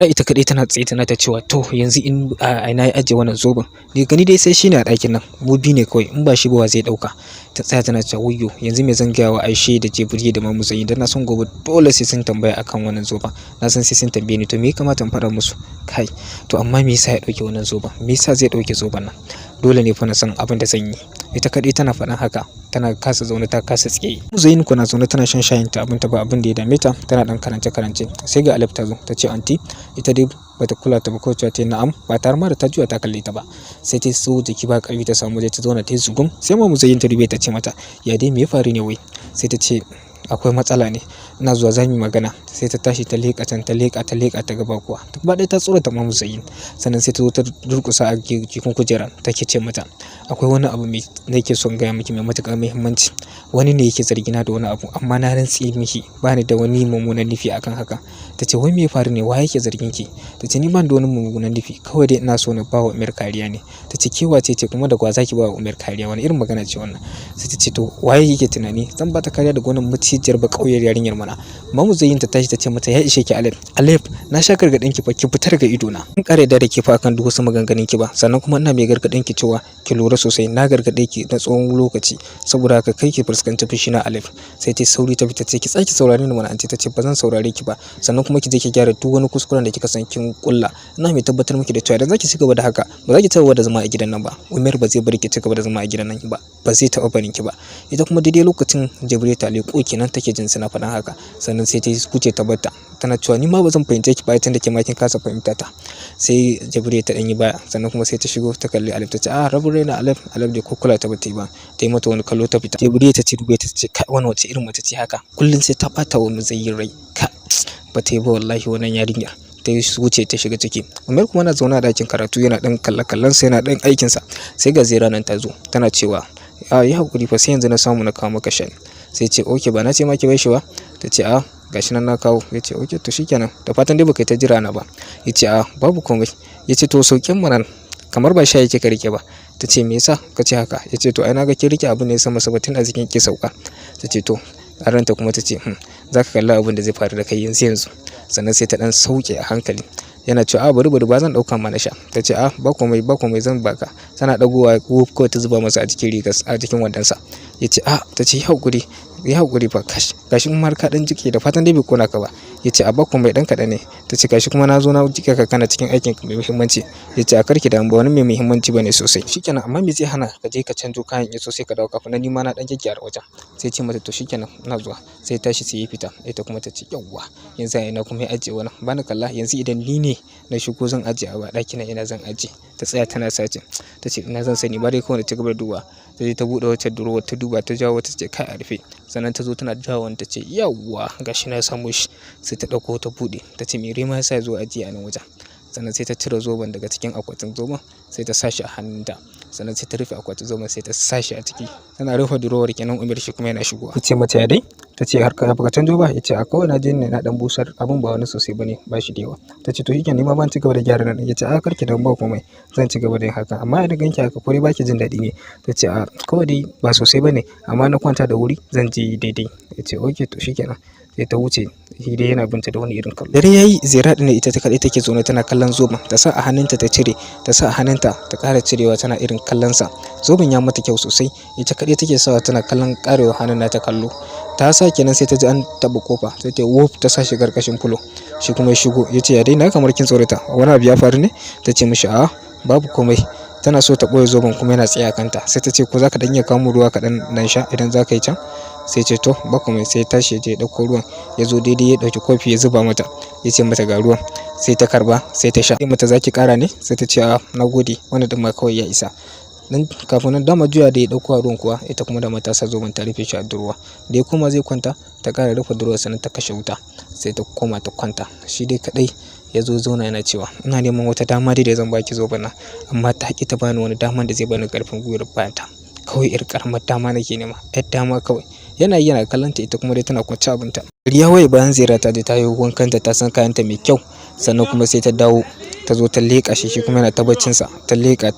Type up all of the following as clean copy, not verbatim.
ita kadai tana tsaye tana ta cewa to yanzu in ina ya ajiye wannan zoben, ni gani dai sai shine a ɗakin nan, mu bi ne kawai, in ba shi ba wa zai ɗauka. Ta tsaya tana cewa wayyo yanzu me zan gaya wa Aisha da Jibril da Mamu Zayi, dan na san gobe dole sai sun tambaya akan wannan zoben, na san sai sun tambaye ni, to me ya kamata in faɗa musu? Kai, to amma me yasa ya ɗauke wannan zoben, me yasa zai ɗauke zoben nan? Dole ne fa na san abin da zan yi. Ita kadai tana faɗan haka, tana kasa zaune ta kasa tsaye. Zainu kuwa na zaune tana shan shayin ta, abin ta ba abin da ya dame ta, tana dan karance sai ga Alif ta zo ta ce anti, ita dai bata kula ta ba, ko cewa ta yi na'am ba tare ma da ta juya ta kalle ta ba. Sai ta so jiki ba karfi ta samu ta zauna ta yi zugum, sai Mamu Zayin ta dube ta ce mata ya dai me ya faru ne wai? Sai ta ce akwai matsala ne, ina zuwa za mu yi magana. Sai ta tashi ta leƙa can ta leƙa ta gaba kuwa duk ba ɗaya ta tsorata Mamu Zayin. Sannan sai ta zo ta durƙusa a jikin kujerar take ce mata akwai wani abu mai nake son gaya miki mai matuƙar muhimmanci. Wani ne yake zargina da wani abu, amma na rantse miki ba ni da wani mummunan nufi akan haka. Ta ce wai me ya faru ne, wa yake zargin ki? Ta ce ni ban da wani mummunan nufi, kawai dai ina so na ba wa Umar kariya ne. Ta ce ke wace ce kuma da gwa zaki ba wa Umar kariya, wani irin magana ce wannan? Sai ta ce to waye yake tunani zan ba ta kariya daga wannan macijiyar ba ƙauyar yarinyar mana? Mamu Zayin ta tashi ta ce mata ya ishe ki Alif, na sha gargaɗin ki fa ki fitar ga ido na. In kare da ke fa akan duk wasu maganganun ki ba, sannan kuma ina mai gargaɗin ki cewa ki lura sosai, na gargaɗe ki na tsawon lokaci, saboda haka kai ki fuskanci fushi na Alif. Sai ta sauri ta fita ce ki tsaki saurare ni mana anti. Ta ce ba zan saurare ki ba, sannan kuma ki je ki gyara duk wani kuskuren da kika san kin kulla. Ina mai tabbatar miki da cewa idan zaki ci gaba da haka ba za ki taɓa da zama a gidan nan ba. Umar ba zai bari ki ci gaba da zama a gidan nan ba, ba zai taɓa barin ki ba. Ita kuma daidai lokacin Jibril ta leƙo kenan take jin suna faɗan haka, sannan sai ta kuce ta batta tana cewa ni ma ba zan fahimce ki ba tun da ke ma kin kasa fahimta ta. Sai Jibril ta danyi baya, sannan kuma sai ta shigo ta kalli Alif ta ce rabu raina Alif da ko kula ta bata yi ba, ta yi mata wani kallo ta fita. Jibril ta ce dube ta ce kai wannan wace irin mace ce haka, kullum sai ta bata wa Muzayyin rai, ka bata yi ba wallahi wannan yarinyar. Ta wuce ta shiga ciki. Umar kuma na zauna a ɗakin karatu yana ɗan kallon sa yana ɗan aikinsa. Sai ga Zaira nan ta zo tana cewa yi hakuri fa sai yanzu na samu na kawo maka shayi. Sai ce oke ba na ce ma ki bai shi ba? Ta ce gashi nan na kawo. Ya ce oke to shikenan, da fatan dai baka yi ta jira na ba. Ya ce babu komai. Ya ce to sauƙin mu nan kamar ba shayi kika rike ba. Ta ce me yasa ka ce haka? Ya ce to ai na ga ki rike abin ne sama sabatin a jikin ki sauka. Ta ce to a ranta kuma ta ce za ka kalli abin da zai faru da kai yanzu. Sannan sai ta dan sauke a hankali, yana cewa bari ba zan dauka ma na sha. Ta ce ba komai zan baka. Tana dagowa kawai ta zuba masa a cikin rigar a cikin wandansa. Ya ce ta ce yi hakuri fa gashi kuma har ka dan jike, da fatan dai bai kona ka ba. Ya ce ba komai dan kaɗan ne. Ta ce gashi kuma na zo na jika ka kana cikin aikin mai muhimmanci. Ya ce karki da ba wani mai muhimmanci bane sosai. Shikenan, amma me zai hana ka je ka canjo kayan ya sosai ka dawo kafin ni ma na dan gyara wajen. Sai ce mata to shikenan ina zuwa. Sai tashi sai ya fita. Ita kuma ta ce yawwa yanzu ina kuma ya ajiye wannan bani kalla, yanzu idan ni ne na shigo zan ajiye a ɗaki na ina zan ajiye. Ta tsaya tana sace. Ta ce ina zan sani ba dai kawai ta gaba da duba. Ta je ta buɗe wacce durowar ta duba ta jawo ta ce kai a rufe. Sannan ta zo tana jawo ta ce yawwa gashi na samu shi. Sai ta ɗauko ta buɗe ta ce me rima yasa ya zo ajiye a nan wajen. Sannan sai ta cire zoben daga cikin akwatin zoben sai ta sashi a hannunta. Sannan sai ta rufe akwatin zoben sai ta sashi a ciki. Tana rufe durowar kenan Umar shi kuma yana shigowa. Ta ce mata ya dai? Ta ce har ka baka canjo ba? Ya ce kawai na je ne na dan busar, abin ba wani sosai bane, ba shi da yawa. Ta ce to shikenan ni ma ban ci gaba da gyara nan. Ya ce karki da ba komai, zan ci gaba da yin haka, amma idan ganki haka kore baki jin daɗi ne. Ta ce kawai dai ba sosai bane, amma na kwanta da wuri zan ji daidai. Ya ce oke to shikenan. Sai ta wuce, shi dai yana binta da wani irin kallo. Dare yayi, Zaira din ita ta kadai take zaune tana kallon zoben, ta sa a hannunta ta cire, ta sa a hannunta ta ƙara cirewa tana irin kallon sa. Zoben ya mata kyau sosai, ita kadai take sawa tana kallon ƙarewa hannun nata kallo. Ta sa kenan sai ta ji an taɓa kofa, sai ta wuf ta sa shi karkashin fulo. Shi kuma ya shigo, ya ce ya dai na kamar kin tsorata, wani abu ya faru ne? Ta ce mishi babu komai. Tana so ta ɓoye zoben kuma yana tsaye a kanta. Sai ta ce ko za ka dan iya kawo ruwa kaɗan nan sha idan za ka yi can? Sai ce to ba komai. Sai tashi ya je ya ɗauko ruwan, ya zo daidai ya ɗauki kofi ya zuba mata, ya ce mata ga ruwan. Sai ta karba sai ta sha. Sai mata za ki ƙara ne? Sai ta ce na gode, wannan ɗin ma kawai ya isa. Nan kafin nan dama juya da ya ɗauko ruwan kuwa ita kuma da matasa zoben ta rufe shi a durwa. Da ya koma zai kwanta ta ƙara rufe durwa sannan ta kashe wuta. Sai ta koma ta kwanta. Shi dai kaɗai ya zo zauna yana cewa ina neman wata dama dai da zan baki zoben nan, amma ta haƙi ta bani wani daman da zai bani ƙarfin gwiwar bayanta. Kawai yar ƙaramar dama nake nema, yar dama kawai. Yana kallon ta, ita kuma dai tana kwance abinta. Ya waye bayan Zaira ta je ta yi wankanta ta san kayanta mai kyau, sannan kuma sai ta dawo ta zo ta leƙa shi kuma yana ta baccinsa. Ta leƙa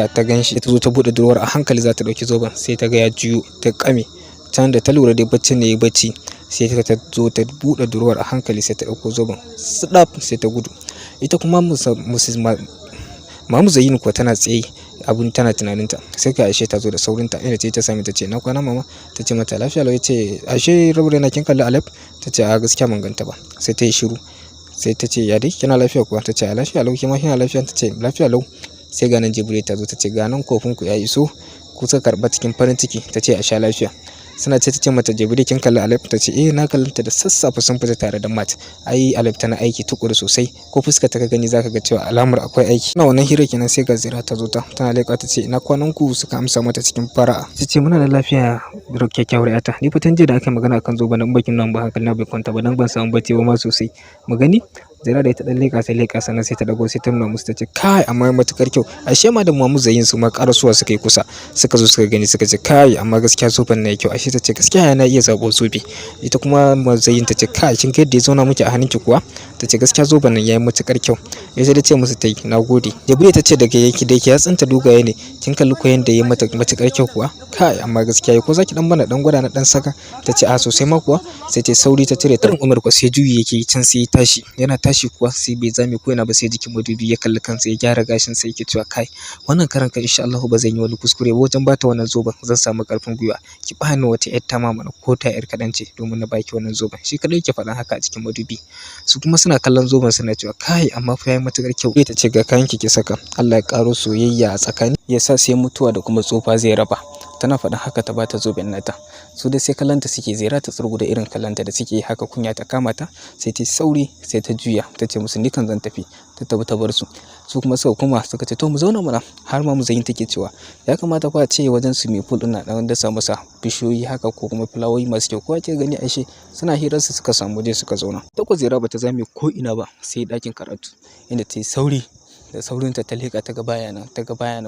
ta ganshi. Ta zo ta buɗe durowar a hankali za ta ɗauki zoben sai ta ga ya juyo ta ƙame. can da ta lura dai baccin ne yayi bacci, sai ta zo ta buɗe durowar a hankali sai ta ɗauko zoben sidaf sai ta gudu. Ita kuma Mamu Zayyinu kuwa tana tsaye abun tana tunaninta, sai ga Aisha ta zo da saurinta inda ta same ta ce ina kwana mama, ta ce mata lafiya lau, ya ce Aisha rabuwa kin kalli Alef, ta ce a gaskiya ban ganta ba, sai ta yi shiru, sai ta ce ya dai kina lafiya kuwa, ta ce a lafiya lau, kima kina lafiya, ta ce lafiya lau. Sai ga nan Jibril ta zo ta ce ga nan kofin ku ya iso, ku suka karɓa cikin farin ciki, ta ce a sha lafiya. Suna ce ta ce mata Jibril kin kalli Alef, ta ce na kallanta da sassafe sun fita tare da Mat. Ai Alef tana aiki tukuru sosai, ko fuska ta ka gani zaka ga cewa alamar akwai aiki. Ina wannan hira kenan sai ga Zira ta zo tana leƙa ta ce ina kwanan ku, suka amsa mata cikin fara'a. Ta ce muna da lafiya da kyakkyawar yata. Ni fitan jiya da aka magana akan zo bana bakin nan ba hankali na bai kwanta ba dan ban samu bacci ba ma sosai. Mu gani Zira da ita dan leƙa sannan sai ta dago sai ta nuna musu ta ce kai amma matukar kyau. Ashe ma da Mamu Zayyin su ma karasuwa suka yi kusa, suka zo suka gani suka ce kai amma gaskiya zoben na yi kyau. Ashe ta ce gaskiya yana iya zabo zobe. Ita kuma Zayyin ta ce kai kin ga yadda ya zauna miki a hannunki kuwa, ta ce gaskiya zoben nan yayi matukar kyau. Sai ta ce musu tai nagode. Jibril ta ce daga yake da yake ya tsinta dogaye ne, kin kalli ko yanda yayi mata matukar kyau kuwa, kai amma gaskiya ko zaki dan bana dan gwada na dan saka, ta ce a sosai ma kuwa. Sai ta sauri ta cire ta. Umar ko sai juyi yake can sai ya tashi, yana tashi kuwa sai bai zame ko yana ba, sai jikin madubi ya kalli kansa ya gyara gashin sai yake cewa kai wannan karan kan insha Allah ba zan yi wani kuskure ba wajen bata wannan zoben, zan samu karfin gwiwa, ki bani wata yar tama mana ko ta yar kadan ce domin na baki wannan zoben. Shi kadai yake faɗan haka a cikin madubi, su kuma suna kallon zoben suna cewa kai amma fa yayi matukar kyau. Ta ce ga kayan ki saka, Allah ya karo soyayya a tsakani, ya sa sai mutuwa da kuma tsufa zai raba. Tana faɗin haka ta bata zoben nata. Su dai sai kallanta suke, Zira ta tsirgu da irin kallanta da suke haka kunya ta kama ta, sai ta sauri sai ta juya ta ce musu ni kan zan tafi, ta tafi ta bar su. Su kuma suka kuma suka ce to mu zauna mana, har ma mu zayin take cewa ya kamata fa a ce wajen swimming pool din na dan dasa masa bishiyoyi haka ko kuma fulawoyi masu kyau. Kowa ke gani Aisha suna hirar su suka samu waje suka zauna. Ta ko Zira bata zame ko ina ba sai ɗakin karatu, inda ta yi sauri da saurinta ta leƙa ta ga baya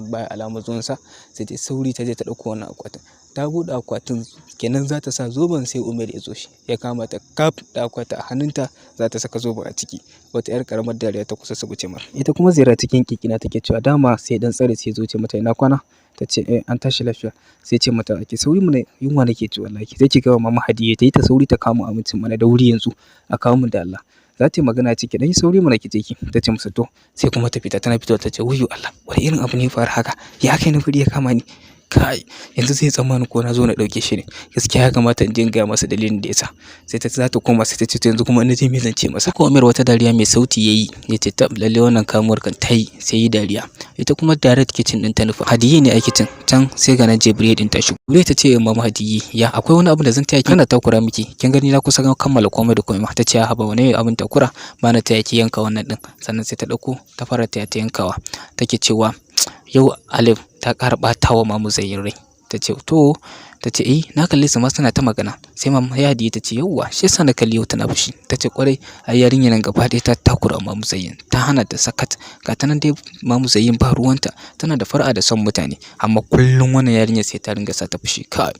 baya alamar zuwansa, sai ta sauri ta je ta ɗauko wannan akwatin. Ta buɗe akwatin kenan za ta sa zoben, sai Omer ya zo shi ya kama ta kaf da akwati a hannunta za ta saka zoben a ciki. Wata yar karamar dariya ta kusa subuce mata. Ita kuma Zira cikin kikina take cewa dama sai dan tsare sai zo ce mata ina kwana, ta ce an tashi lafiya. Sai ce mata ake sauri mana yunwa nake ci wallahi, sai ki ga mama Hadiye ta yi ta sauri ta kamo abincin mana da wuri yanzu a kawo mu da Allah. Za ta yi magana ciki dan yi sauri mana ki je ki, ta ce musu to, sai kuma ta fita. Tana fitowa ta ce wayyo Allah wani irin abu ne ya faru haka, ya kai na furi ya kama ni, kai yanzu zai tsammani ko na zo na ɗauke shi ne, gaskiya ya kamata in je in gaya masa dalilin da yasa. Sai ta za ta koma sai ta ce to yanzu kuma in je me zan ce masa. Ko Omer wata dariya mai sauti yayi, ya ce tab lalle wannan kamuwar kan ta yi, sai yi dariya. Ita kuma direct kitchen din ta nufa. Hadiye ne a kitchen can, sai ga nan Jibril din ta shigo. Jibril ta ce mama Hadiye ya akwai wani abu da zan taya ki, kana takura miki, kin gani na kusa kammala komai da komai. Ta ce haba wani abin takura, ba na taya ki yanka wannan din. Sannan sai ta dauko ta fara taya ta yankawa, take cewa yau Alif ta ƙara ɓata wa Mamu Zayyin rai. Ta ce to, ta ce na kalle su ma suna ta magana. Sai mama Hadiye ta ce yauwa shi yasa na kalli yau tana fushi. Ta ce kwarai ai yarinyar nan gaba ɗaya ta takura Mamu Zayyin, ta hana ta sakat. Ga ta nan dai Mamu Zayyin ba ruwanta, tana da fara'a da son mutane, amma kullum wannan yarinyar sai ta ringa sa ta fushi. Kai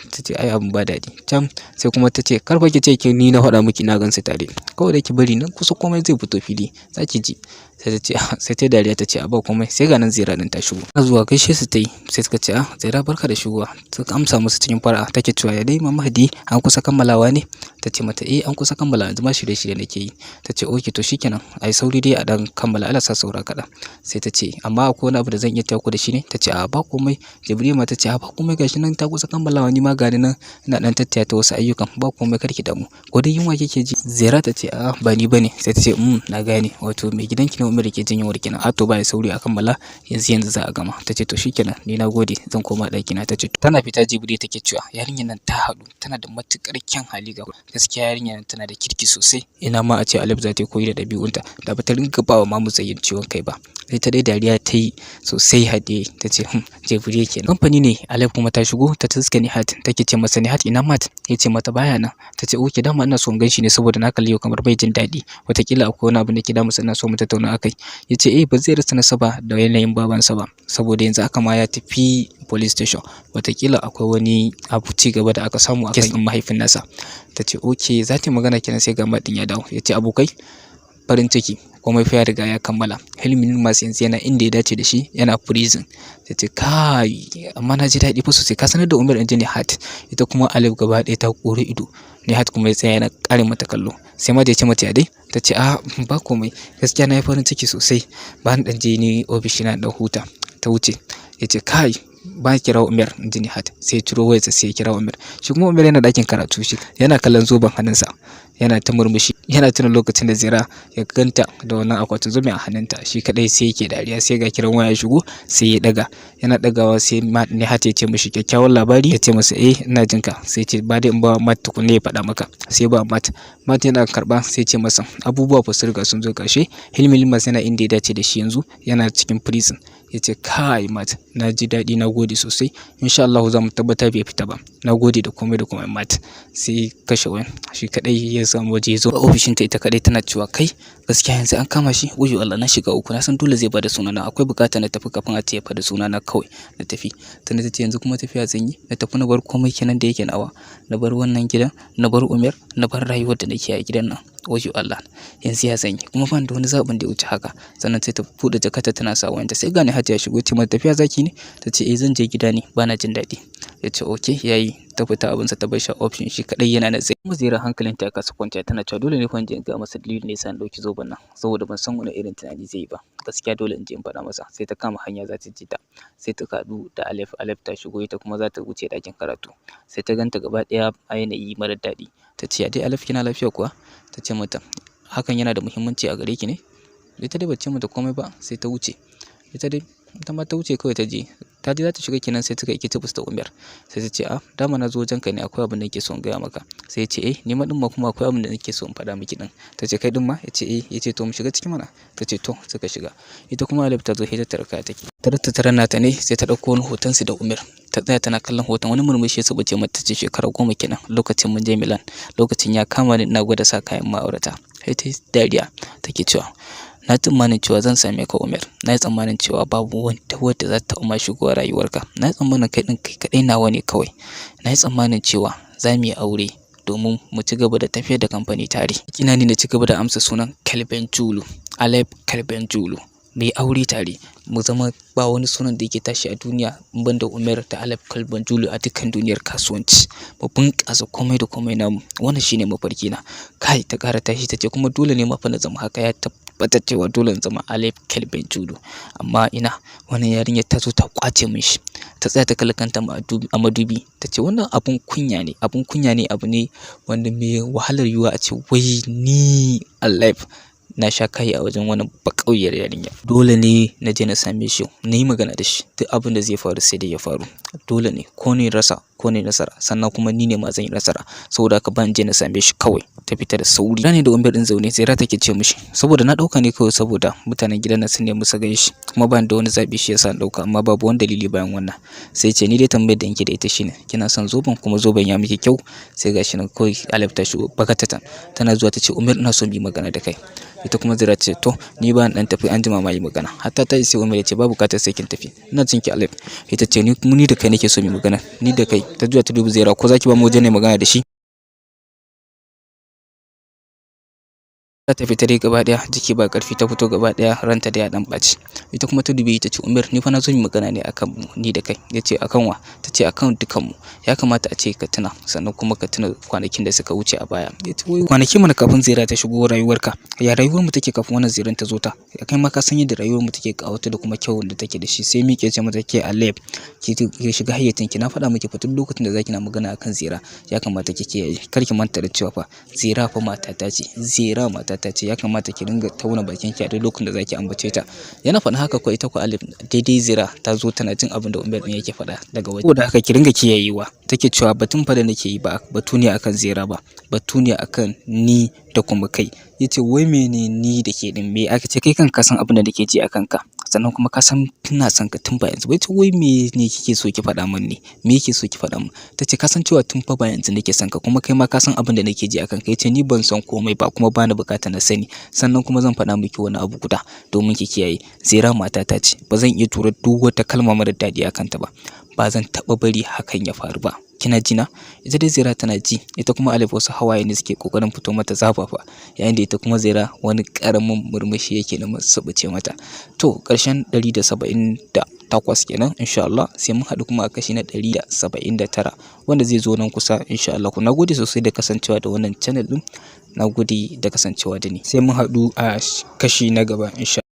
ta ce ai abin ba daɗi. Can sai kuma ta ce kar fa ki ce ki ni na faɗa miki na gansu tare, kawai da ki bari nan kusa komai zai fito fili za ki ji. Sai ta ce sai ta dariya ta ce a ba komai. Sai ga nan Zira din ta shigo, ta zuwa gaishe su ta yi, sai suka ce Zira barka da shigowa. Suka amsa musu cikin fara'a, take cewa ya dai mama Hadi an kusa kammalawa ne. Ta ce mata an kusa kammala yanzu ma shirye-shirye nake yi. Ta ce okay to shikenan ai sauri dai a dan kammala, Allah sa saura kaɗan. Sai ta ce amma akwai wani abu da zan iya taya ku da shi ne. Ta ce a ba komai. Jibril ma ta ce a ba komai gashi nan ta kusa kammalawa, ni ma gani nan ina dan tattaya ta wasu ayyukan, ba komai karki damu, ko dai yunwa kike ji. Zira ta ce a ba ni bane. Sai ta ce na gane, wato mai gidanki ne Umar ke jin yunwar kina. A to ba ya sauri a kammala yanzu za a gama. Ta ce to shikenan ni na gode zan koma ɗaki na. Ta ce tana fita Jibril take cewa yarinyar nan ta haɗu, tana da matukar kyan hali, ga gaskiya yarinyar nan tana da kirki sosai. Ina ma a ce Alif za ta koyi da ɗabi'unta, da ba ta ringa ba wa Mamu Zayyin ciwon kai ba. Sai ta dai dariya ta yi sosai. Hadiye ta ce Jibril kenan. Kamfani ne Alif kuma ta shigo ta tuska Nihat, take ce masa Nihat ina Mat, ya ce mata baya nan. Ta ce okay dama ina son gan shi ne saboda na kalli yau kamar bai jin daɗi, watakila akwai wani abu da ke damu ina so mu tattauna akai. Ya ce ba zai rasa nasaba da yanayin babansa ba, saboda yanzu aka ma ya tafi police station, watakila akwai wani abu ci gaba da aka samu a kan mahaifin nasa. Ta ce okay za ta magana kenan. Sai ga Mat din ya dawo, ya ce abokai farin ciki komai fa ya riga ya kammala. Hilmin masu yanzu yana inda ya dace da shi, yana prison. Ta ce kai amma na ji daɗi fa sosai, ka sanar da Umar in ji Nihat. Ita kuma Alif gaba ɗaya ta ƙore ido. Nihat kuma ya tsaya yana ƙare mata kallo. Sai ma da ya ce mata ya dai, ta ce a ba komai, gaskiya na yi farin ciki sosai, ba ni ɗan je ni ofishina ɗan huta. Ta wuce. Ya ce kai ba kira Umar in ji Nihat. Sai ya ciro wayarsa sai ya kira Umar. Shi kuma Umar yana ɗakin karatu, shi yana kallon zoben hannunsa, yana ta murmushi, yana tuna lokacin da Zira ya ganta da wannan akwatin zoben a hannunta. Shi kadai sai yake dariya, sai ga kiran waya shigo, sai ya daga. Yana dagawa sai Nihat ya ce mishi kyakkyawan labari, ya ce masa ina jin ka. Sai ce ba dai in ba Mat tukunne ya faɗa maka. Sai ba Mat yana karba sai ce masa abubuwa fa su riga sun zo ƙarshe. Hilmi Limas yana inda ya dace da shi yanzu, yana cikin prison. Ya ce kai Mat, na ji daɗi, na gode sosai, insha Allah za mu tabbata bai fita ba, na gode da komai da komai Mat. Sai kashe wayan, shi kadai ya samu waje ya zo a ofishinta. Ita kadai tana cewa kai gaskiya yanzu an kama shi, wayo Allah na shiga uku, na san dole zai bada sunana, akwai bukata na tafi kafin a ce ya fada sunana kawai na tafi. Tana ta ce yanzu kuma tafiya zan yi, na tafi na bar komai kenan da yake nawa, na bar wannan gidan, na bar Umar, na bar rayuwar da nake a gidan nan, wayo Allah yanzu ya zan yi, kuma ban da wani zaɓin da ya wuce haka. Sannan sai ta buɗe jakarta tana sa wayanta, sai gane Hajiya ya shigo, ce mata tafiya zaki ne? Ta ce zan je gida ne, bana jin daɗi. Ya ce okay yayi. Ta fita abinsa ta bar shi a option, shi kadai yana na tsaye. Kuma Zira hankalinta ya kasa kwanciya, tana cewa dole ne fa in je in ga masa dalilin da yasa na dauki zoben nan, saboda ban san wani irin tunani zai yi ba, gaskiya dole in je in faɗa masa. Sai ta kama hanya za ta je ta, sai ta kaɗu da Alif. Alif ta shigo, ita kuma za ta wuce ɗakin karatu. Sai ta ganta gaba ɗaya a yanayi mara daɗi. Ta ce ya dai Alif, kina lafiya kuwa? Ta ce mata hakan yana da muhimmanci a gare ki ne? Ita dai bace mata komai ba, sai ta wuce. Ita ma ta wuce kawai ta je za ta shiga kenan, sai ta kai kitibus da Umar. Sai ta ce dama na zo wajen ka ne, akwai abin da nake so in gaya maka. Sai ya ce ni ma din ma kuma akwai abin da nake so in faɗa miki din. Ta ce kai din ma? Ya ce ya ce to mu shiga ciki mana. Ta ce to suka shiga. Ita kuma Alif ta zo sai ta tarka take. Ta nata ne, sai ta ɗauko wani hoton su da Umar. Ta tsaya tana kallon hoton, wani murmushi ya sabace mata. Ta ce shekara 10 kenan, lokacin mun je Milan, lokacin ya kama ni ina gwada sa kayan ma'aurata. Sai ta yi dariya take cewa na tsammanin cewa zan same ka Umar, na yi tsammanin cewa babu wata wadda za ta taɓa shigowa rayuwarka, na yi tsammanin kai kaɗai nawa ne kawai, na yi tsammanin cewa za mu yi aure domin mu ci gaba da tafiyar da kamfani tare. Kina ni na ci gaba da amsa sunan Kalbenjulu, Alep Kalbenjulu, mu yi aure tare, mu zama ba wani sunan da yake tashi a duniya ban da Umar da Alep Kalbenjulu a dukkan duniyar kasuwanci, mu bunƙasa komai da komai namu, wannan shine mafarki na. Kai ta ƙara tashi ta ce kuma dole ne ma fa na zama haka, ya tabbatar cewa dole in zama Alep Kalbenjulu. Amma ina wannan yarinyar ta zo ta kwace min shi. Ta tsaya ta kalli kanta a madubi, ta ce wannan abun kunya ne, abu ne wanda mai wahalar yiwuwa a ce wai ni Alep na sha kai a wajen wani bakauyar yarinya. Dole ne na je na same shi, na yi magana da shi, duk abin da zai faru sai dai ya faru. Dole ne ko ne rasa ko ne nasara, sannan kuma ni ne ma zan yi nasara, saboda haka ban je na same shi kawai. Ta fita da sauri. Rani da Umar din zaune, Zaira take ce mishi saboda na dauka ne kawai saboda mutanen gidan nan sun nemi su gan shi, kuma ban da wani zabi shi yasa na dauka, amma babu wani dalili bayan wannan. Sai ce ni dai tambayar da nake da ita shine kina son zoben, kuma zoben ya miki kyau. Sai gashi nan kawai Alif ta shigo bakatatan, tana zuwa ta ce Umar ina son bi magana da kai. Ita kuma Zira ce to ni ba dan tafi, an jima ma yi magana. Hatta ta sai Umar ya ce babu bukatar sai kin tafi, ina jin ki Alif. Ita ce ni da kai nake so mu magana, ni da kai. Ta zuwa ta dubi Zira, ko zaki ba mu waje ne magana da shi? Ta fita dai gaba daya, jiki ba karfi, ta fito gaba daya, ranta da ya dan baci. Ita kuma ta dubi ta ce Umar ni fa na zo mu magana ne akan mu, ni da kai. Ya ce akan wa? Ta ce akan dukan mu, ya kamata a ce ka tuna, sannan kuma ka tuna kwanakin da suka wuce a baya. Ya ce wai kwanaki mana kafin Zira ta shigo rayuwarka, ya rayuwar mu take kafin wannan Ziran ta zo ta? Kai ma ka san yadda rayuwar mu take kawata da kuma kyawun da take da shi. Sai miƙe ce mata ke Alep ki shiga hayyacin ki, na faɗa miki fa tun lokacin da zaki na magana akan Zira, ya kamata ki kiyaye, kar ki manta da cewa fa Zira fa matata ce, Zira matata ce, ya kamata ki dinga tauna bakin ki a duk lokacin da zaki ambace ta. Yana faɗa haka ko ita ko Alif daidai Zira ta zo tana jin abin da Umar din yake faɗa daga waje. Saboda haka ki dinga kiyayewa. Take cewa batun fa da nake yi ba batu ne akan Zira ba, batu ne akan ni da kuma kai. Yace wai mene ni da ke din, me aka ce kai kanka san abin da nake ji akan ka, sannan kuma ka san ina son ka tun ba yanzu. Wai me ne kike so ki faɗa min ne, me yake so ki faɗa min? Tace ka san cewa tun fa ba yanzu nake son ka, kuma kai ma ka san abin da nake ji akan ka. Yace ni ban san komai ba, kuma bani bukata na sani, sannan kuma zan faɗa miki wani abu guda domin ki kiyaye. Zira matata ce, ba zan iya tura duk wata kalma mara daɗi akan ta ba. ba zan taɓa bari hakan ya faru ba. Kina ji na? Ita dai Zaira tana ji, ita kuma Alif wasu hawaye ne suke kokarin fito mata zafafa, yayin da ita kuma Zaira wani karamin murmushi yake na subuce mata. To ƙarshen 178 kenan insha Allah, sai mun haɗu kuma a kashi na 179 wanda zai zo nan kusa insha Allah. Na gode sosai da kasancewa da wannan channel din, na gode da kasancewa da ni, sai mun haɗu a kashi na gaba insha Allah.